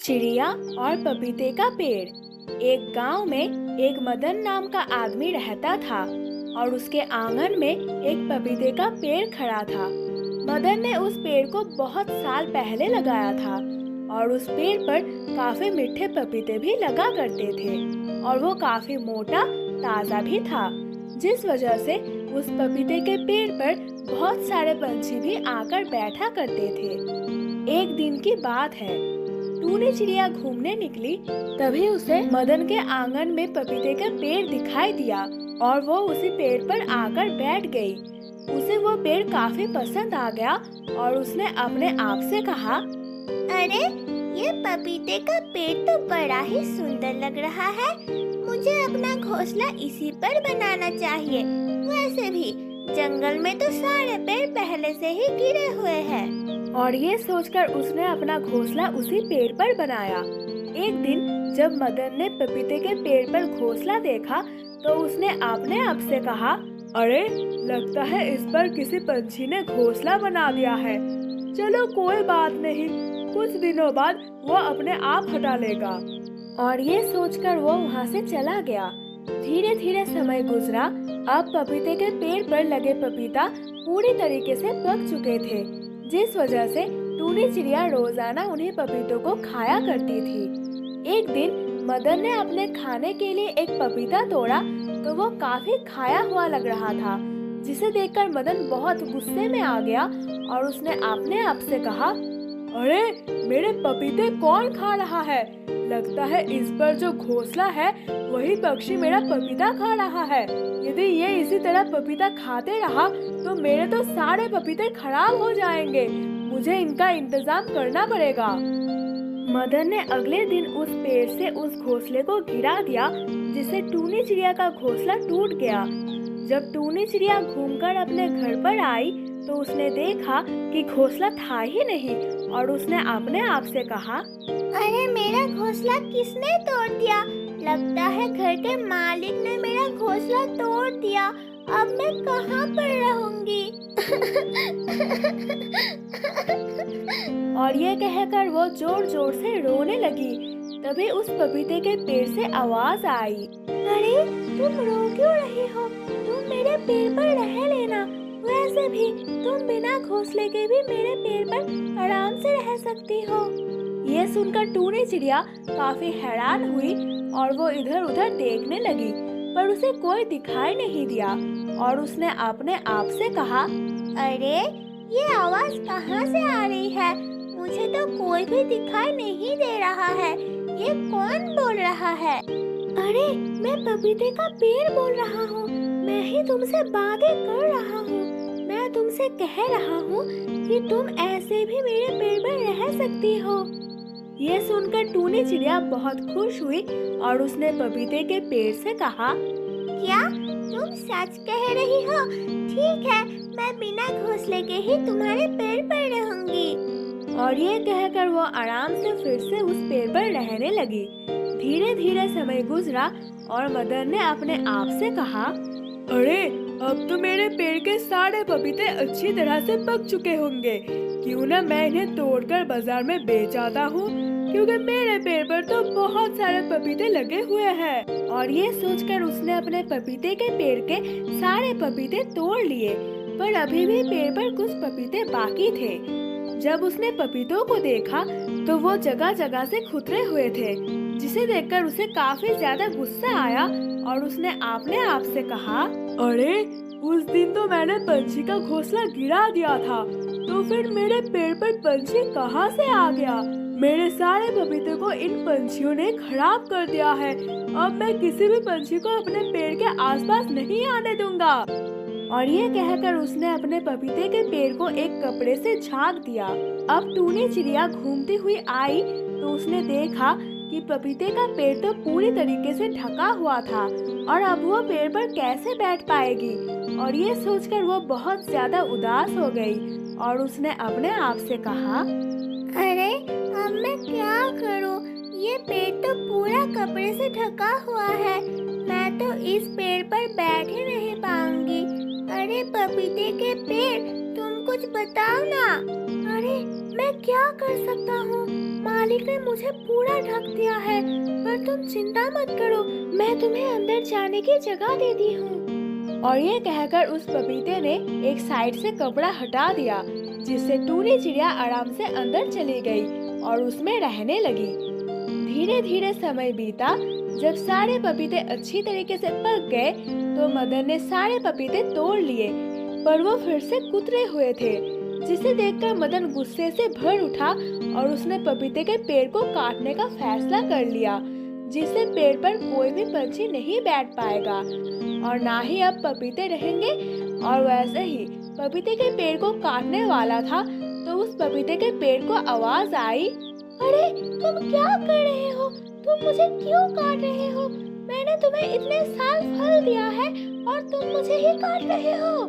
चिड़िया और पपीते का पेड़। एक गांव में एक मदन नाम का आदमी रहता था और उसके आंगन में एक पपीते का पेड़ खड़ा था। मदन ने उस पेड़ को बहुत साल पहले लगाया था और उस पेड़ पर काफी मीठे पपीते भी लगा करते थे और वो काफी मोटा ताजा भी था, जिस वजह से उस पपीते के पेड़ पर बहुत सारे पंछी भी आकर बैठा करते थे। एक दिन की बात है, टूनी चिड़िया घूमने निकली, तभी उसे मदन के आंगन में पपीते का पेड़ दिखाई दिया और वो उसी पेड़ पर आकर बैठ गई। उसे वो पेड़ काफी पसंद आ गया और उसने अपने आप से कहा, अरे ये पपीते का पेड़ तो बड़ा ही सुंदर लग रहा है। मुझे अपना घोंसला इसी पर बनाना चाहिए। वैसे भी जंगल में तो सारे पेड़ पहले से ही गिरे हुए हैं। और ये सोचकर उसने अपना घोंसला उसी पेड़ पर बनाया। एक दिन जब मदन ने पपीते के पेड़ पर घोंसला देखा तो उसने अपने आप से कहा, अरे लगता है इस पर किसी पंछी ने घोंसला बना दिया है। चलो कोई बात नहीं, कुछ दिनों बाद वो अपने आप हटा लेगा। और ये सोचकर वो वहाँ से चला गया। धीरे धीरे समय गुजरा। अब पपीते के पेड़ पर लगे पपीता पूरी तरीके से पक चुके थे, जिस वजह से टूनी चिड़िया रोजाना उन्हीं पपीतों को खाया करती थी। एक दिन मदन ने अपने खाने के लिए एक पपीता तोड़ा तो वो काफी खाया हुआ लग रहा था, जिसे देखकर मदन बहुत गुस्से में आ गया और उसने अपने आप से कहा, अरे मेरे पपीते कौन खा रहा है? लगता है इस पर जो घोंसला है वही पक्षी मेरा पपीता खा रहा है। यदि ये इसी तरह पपीता खाते रहा तो मेरे तो सारे पपीते खराब हो जाएंगे। मुझे इनका इंतजाम करना पड़ेगा। मदन ने अगले दिन उस पेड़ से उस घोंसले को गिरा दिया, जिससे टूनी चिड़िया का घोंसला टूट गया। जब टूनी चिड़िया घूमकर अपने घर पर आई तो उसने देखा कि घोंसला था ही नहीं और उसने अपने आप से कहा, अरे मेरा घोंसला किसने तोड़ दिया? लगता है घर के मालिक ने मेरा घोंसला तोड़ दिया। अब मैं कहाँ पर रहूंगी? और ये कहकर वो जोर जोर से रोने लगी। तभी उस पपीते के पेड़ से आवाज आई, अरे तुम रो क्यों रही हो? तुम मेरे पेड़ पर रह लेना। वैसे भी तुम बिना घोंसले के भी मेरे पेड़ पर आराम से रह सकती हो। ये सुनकर टूनी चिड़िया काफी हैरान हुई और वो इधर उधर देखने लगी, पर उसे कोई दिखाई नहीं दिया और उसने अपने आप से कहा, अरे ये आवाज कहाँ से आ रही है? मुझे तो कोई भी दिखाई नहीं दे रहा है। ये कौन बोल रहा है? अरे मैं पपीते का पेड़ बोल रहा हूँ। मैं ही तुमसे बातें कर रहा हूँ। मैं तुमसे कह रहा हूँ कि तुम ऐसे भी मेरे पेड़ पर रह सकती हो। ये सुनकर टूनी चिड़िया बहुत खुश हुई और उसने पपीते के पेड़ से कहा, क्या तुम सच कह रही हो? ठीक है, मैं बिना घोंसले के ही तुम्हारे पेड़ पर रहूंगी। और ये कहकर वो आराम से फिर से उस पेड़ पर रहने लगी। धीरे धीरे समय गुजरा और मदन ने अपने आप से कहा, अरे अब तो मेरे पेड़ के सारे पपीते अच्छी तरह से पक चुके होंगे। क्यों ना मैं इन्हें तोड़कर बाजार में बेच आता हूँ, क्योंकि मेरे पेड़ पर तो बहुत सारे पपीते लगे हुए हैं। और ये सोचकर उसने अपने पपीते के पेड़ के सारे पपीते तोड़ लिए, पर अभी भी पेड़ पर कुछ पपीते बाकी थे। जब उसने पपीतों को देखा तो वो जगह जगह से खुतरे हुए थे, जिसे देखकर उसे काफी ज्यादा गुस्सा आया और उसने अपने आप से कहा, अरे उस दिन तो मैंने पंछी का घोंसला गिरा दिया था, तो फिर मेरे पेड़ पर पंछी कहाँ से आ गया? मेरे सारे पपीते को इन पंछियों ने खराब कर दिया है। अब मैं किसी भी पंछी को अपने पेड़ के आसपास नहीं आने दूंगा। और ये कहकर उसने अपने पपीते के पेड़ को एक कपड़े से झाँक दिया। अब टूनी चिड़िया घूमती हुई आई तो उसने देखा कि पपीते का पेड़ तो पूरी तरीके से ढका हुआ था और अब वो पेड़ पर कैसे बैठ पाएगी। और ये सोचकर वो बहुत ज्यादा उदास हो गई और उसने अपने आप से कहा, अरे अब मैं क्या करूं? ये पेड़ तो पूरा कपड़े से ढका हुआ है। मैं तो इस पेड़ पर बैठ ही नहीं पाऊंगी। अरे पपीते के पेड़, तुम कुछ बताओ ना। अरे मैं क्या कर सकता हूँ? मालिक ने मुझे पूरा ढक दिया है, पर तुम चिंता मत करो, मैं तुम्हें अंदर जाने की जगह देती हूँ। और ये कहकर उस पपीते ने एक साइड से कपड़ा हटा दिया, जिससे टूनी चिड़िया आराम से अंदर चली गई और उसमें रहने लगी। धीरे धीरे समय बीता। जब सारे पपीते अच्छी तरीके से पक गए तो मदन ने सारे पपीते तोड़ लिए, पर वो फिर से कुतरे हुए थे, जिसे देखकर मदन गुस्से से भर उठा और उसने पपीते के पेड़ को काटने का फैसला कर लिया, जिससे पेड़ पर कोई भी पंछी नहीं बैठ पाएगा और ना ही अब पपीते रहेंगे। और वैसे ही पपीते के पेड़ को काटने वाला था तो उस पपीते के पेड़ को आवाज आई, अरे तुम क्या कर रहे हो? तुम मुझे क्यों काट रहे हो? मैंने तुम्हें इतने साल फल दिया है और तुम मुझे ही काट रहे हो।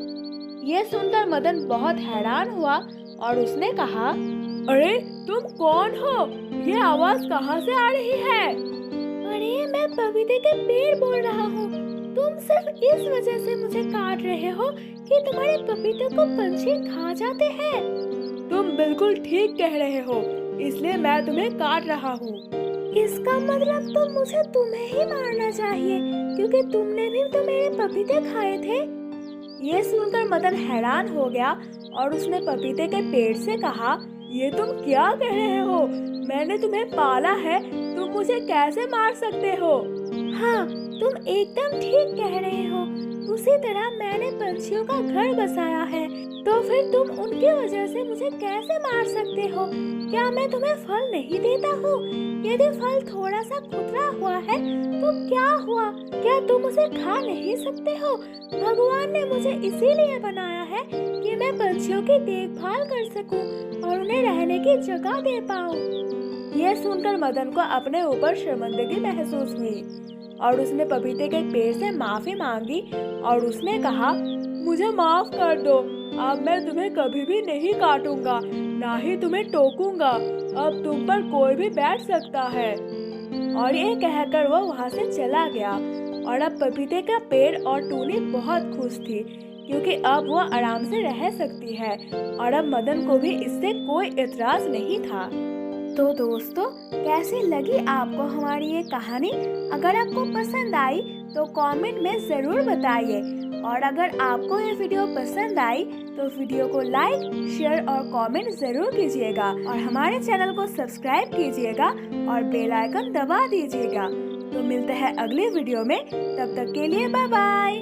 ये सुनकर मदन बहुत हैरान हुआ और उसने कहा, अरे तुम कौन हो? ये आवाज कहाँ से आ रही है? अरे मैं पपीते के पेड़ बोल रहा हूँ। तुम सिर्फ इस वजह से मुझे काट रहे हो कि तुम्हारे पपीते को पंछी खा जाते हैं। तुम बिल्कुल ठीक कह रहे हो, इसलिए मैं तुम्हें काट रहा हूँ। इसका मतलब तो मुझे तुम्हें ही मारना चाहिए, क्योंकि तुमने भी तो मेरे पपीते खाए थे। ये सुनकर मदन हैरान हो गया और उसने पपीते के पेड़ से कहा, ये तुम क्या कह रहे हो? मैंने तुम्हें पाला है, तुम मुझे कैसे मार सकते हो? हाँ, तुम एकदम ठीक कह रहे हो। उसी तरह मैंने पंछियों का घर बसाया है, तो फिर तुम उनकी वजह से मुझे कैसे मार सकते हो? क्या मैं तुम्हें फल नहीं देता हूँ? यदि फल थोड़ा सा कुतरा हुआ है तो क्या हुआ? क्या तुम उसे खा नहीं सकते हो? भगवान ने मुझे इसीलिए बनाया है कि मैं पंछियों की देखभाल कर सकूं और उन्हें रहने की जगह दे पाऊं। यह सुनकर मदन को अपने ऊपर शर्मिंदगी महसूस हुई और उसने पपीते के पेड़ से माफी मांगी और उसने कहा, मुझे माफ कर दो, अब मैं तुम्हें कभी भी नहीं काटूंगा, ना ही तुम्हें टोकूंगा। अब तुम पर कोई भी बैठ सकता है। और ये कहकर वो वहाँ से चला गया और अब पपीते का पेड़ और टूनी बहुत खुश थी, क्योंकि अब वो आराम से रह सकती है और अब मदन को भी इससे कोई एतराज नहीं था। तो दोस्तों, कैसी लगी आपको हमारी ये कहानी? अगर आपको पसंद आई तो कमेंट में ज़रूर बताइए, और अगर आपको ये वीडियो पसंद आई तो वीडियो को लाइक, शेयर और कमेंट ज़रूर कीजिएगा और हमारे चैनल को सब्सक्राइब कीजिएगा और बेल आइकन दबा दीजिएगा। तो मिलते हैं अगले वीडियो में, तब तक के लिए बाय बाय।